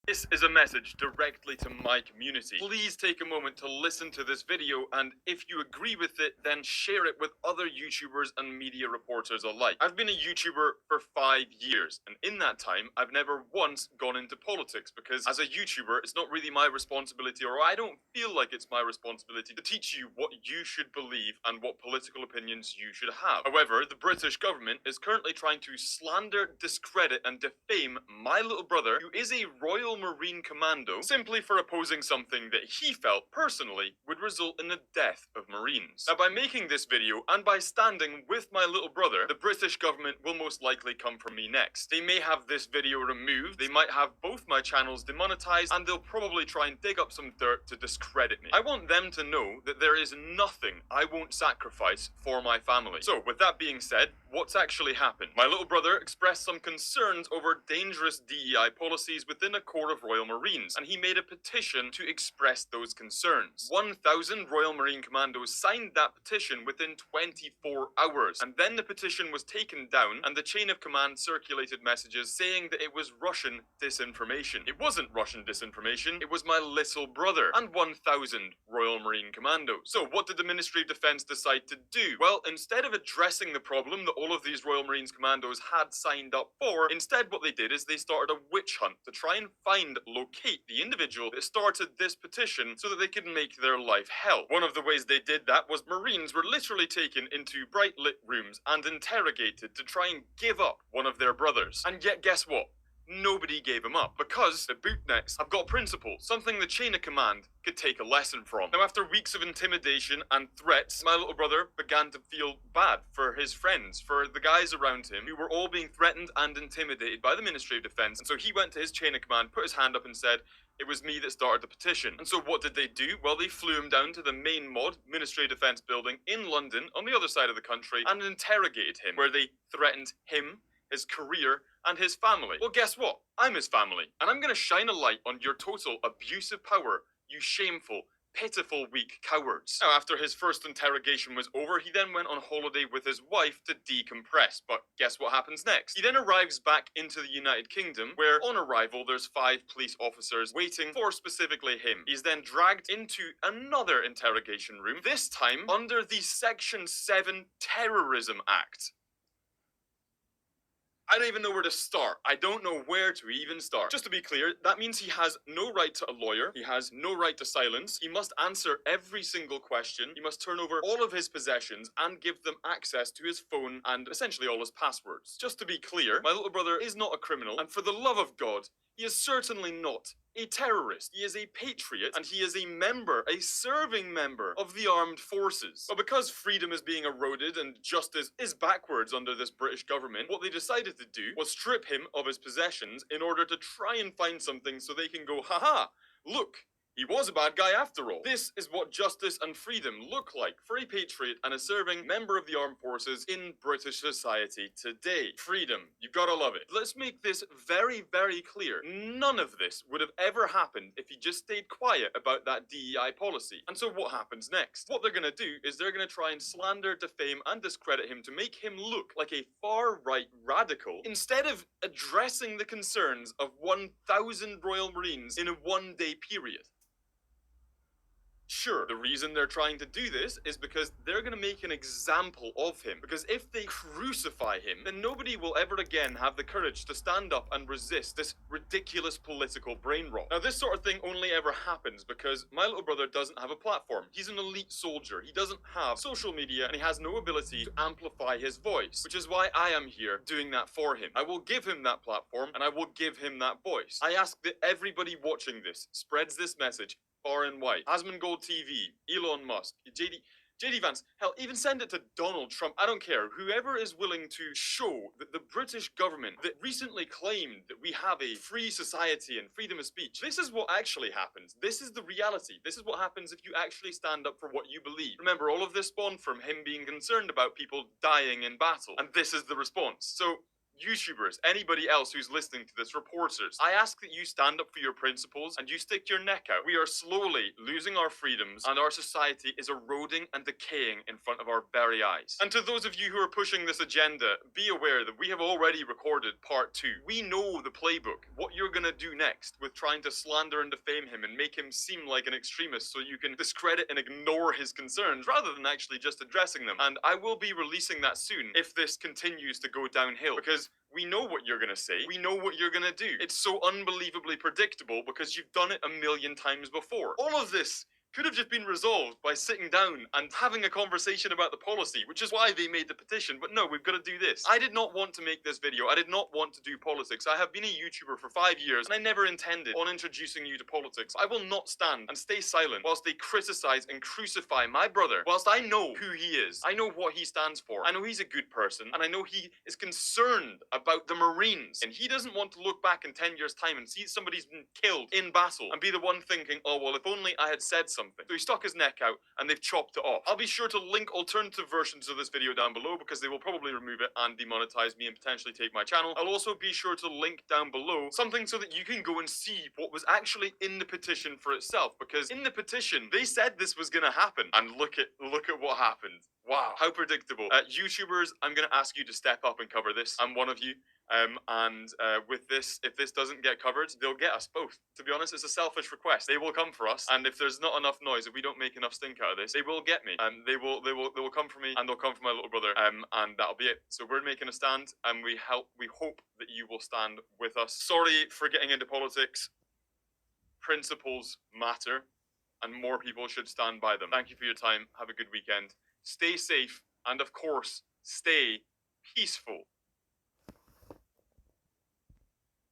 This is a message directly to my community. Please take a moment to listen to this video, and if you agree with it, then share it with other YouTubers and media reporters alike. I've been a YouTuber for 5 years, and in that time, I've never once gone into politics because as a YouTuber, it's not really my responsibility, or I don't feel like it's my responsibility to teach you what you should believe and what political opinions you should have. However, the British government is currently trying to slander, discredit, and defame my little brother, who is a Royal Marine Commando, simply for opposing something that he felt personally would result in the death of Marines. Now, by making this video and by standing with my little brother, the British government will most likely come for me next. They may have this video removed, they might have both my channels demonetized, and they'll probably try and dig up some dirt to discredit me. I want them to know that there is nothing I won't sacrifice for my family. So, with that being said, what's actually happened? My little brother expressed some concerns over dangerous DEI policies within a Corps of Royal Marines, and he made a petition to express those concerns. 1,000 Royal Marine Commandos signed that petition within 24 hours, and then the petition was taken down, and the chain of command circulated messages saying that it was Russian disinformation. It wasn't Russian disinformation, it was my little brother and 1,000 Royal Marine Commandos. So what did the Ministry of Defence decide to do? Well, instead of addressing the problem that all of these Royal Marines Commandos had signed up for, instead what they did is they started a witch hunt to try and locate the individual that started this petition so that they could make their life hell. One of the ways they did that was Marines were literally taken into bright lit rooms and interrogated to try and give up one of their brothers. And yet guess what? Nobody gave him up, because the bootnecks have got principles, something the chain of command could take a lesson from. Now, after weeks of intimidation and threats, my little brother began to feel bad for his friends, for the guys around him who were all being threatened and intimidated by the Ministry of Defence. And so he went to his chain of command, put his hand up and said, "It was me that started the petition." And so what did they do? Well, they flew him down to the main mod, Ministry of Defence building in London, on the other side of the country, and interrogated him, where they threatened him, his career, and his family. Well, guess what? I'm his family, and I'm gonna shine a light on your total abuse of power, you shameful, pitiful, weak cowards. Now, after his first interrogation was over, he then went on holiday with his wife to decompress. But guess what happens next? He then arrives back into the United Kingdom, where on arrival there's 5 police officers waiting for specifically him. He's then dragged into another interrogation room, this time under the Section 7 Terrorism Act. I don't even know where to start. I don't know where to even start. Just to be clear, that means he has no right to a lawyer. He has no right to silence. He must answer every single question. He must turn over all of his possessions and give them access to his phone and essentially all his passwords. Just to be clear, my little brother is not a criminal, and for the love of God, he is certainly not a terrorist. He is a patriot, and he is a serving member of the armed forces. But because freedom is being eroded and justice is backwards under this British government, what they decided to do was strip him of his possessions in order to try and find something so they can go, haha, look, he was a bad guy after all. This is what justice and freedom look like for a patriot and a serving member of the armed forces in British society today. Freedom. You gotta love it. Let's make this very, very clear. None of this would have ever happened if he just stayed quiet about that DEI policy. And so what happens next? What they're gonna do is they're gonna try and slander, defame, and discredit him to make him look like a far-right radical, instead of addressing the concerns of 1,000 Royal Marines in a one-day period. Sure, the reason they're trying to do this is because they're going to make an example of him. Because if they crucify him, then nobody will ever again have the courage to stand up and resist this ridiculous political brain rot. Now, this sort of thing only ever happens because my little brother doesn't have a platform. He's an elite soldier. He doesn't have social media, and he has no ability to amplify his voice, which is why I am here doing that for him. I will give him that platform, and I will give him that voice. I ask that everybody watching this spreads this message far and wide. Asmongold TV, Elon Musk, JD Vance, hell, even send it to Donald Trump. I don't care. Whoever is willing to show that the British government that recently claimed that we have a free society and freedom of speech, this is what actually happens. This is the reality. This is what happens if you actually stand up for what you believe. Remember, all of this spawned from him being concerned about people dying in battle, and this is the response. So YouTubers, anybody else who's listening to this, reporters, I ask that you stand up for your principles and you stick your neck out. We are slowly losing our freedoms and our society is eroding and decaying in front of our very eyes. And to those of you who are pushing this agenda, be aware that we have already recorded part 2. We know the playbook, what you're gonna do next with trying to slander and defame him and make him seem like an extremist so you can discredit and ignore his concerns rather than actually just addressing them. And I will be releasing that soon if this continues to go downhill, because we know what you're gonna say. We know what you're gonna do. It's so unbelievably predictable because you've done it a million times before. All of this could have just been resolved by sitting down and having a conversation about the policy, which is why they made the petition. But no, we've got to do this. I did not want to make this video. I did not want to do politics. I have been a YouTuber for 5 years, and I never intended on introducing you to politics. I will not stand and stay silent whilst they criticize and crucify my brother, whilst I know who he is. I know what he stands for. I know he's a good person, and I know he is concerned about the Marines. And he doesn't want to look back in 10 years' time and see somebody's been killed in battle and be the one thinking, oh, well, if only I had said something. So he stuck his neck out and they've chopped it off. I'll be sure to link alternative versions of this video down below because they will probably remove it and demonetize me and potentially take my channel. I'll also be sure to link down below something so that you can go and see what was actually in the petition for itself, because in the petition they said this was gonna happen, and look at what happened. Wow, how predictable. YouTubers, I'm gonna ask you to step up and cover this. I'm one of you. With this, if this doesn't get covered, they'll get us both. To be honest, it's a selfish request. They will come for us, and if there's not enough noise, if we don't make enough stink out of this, they will get me. They will come for me, and they'll come for my little brother. And that'll be it. So we're making a stand, and we hope that you will stand with us. Sorry for getting into politics. Principles matter, and more people should stand by them. Thank you for your time. Have a good weekend. Stay safe, and of course, stay peaceful.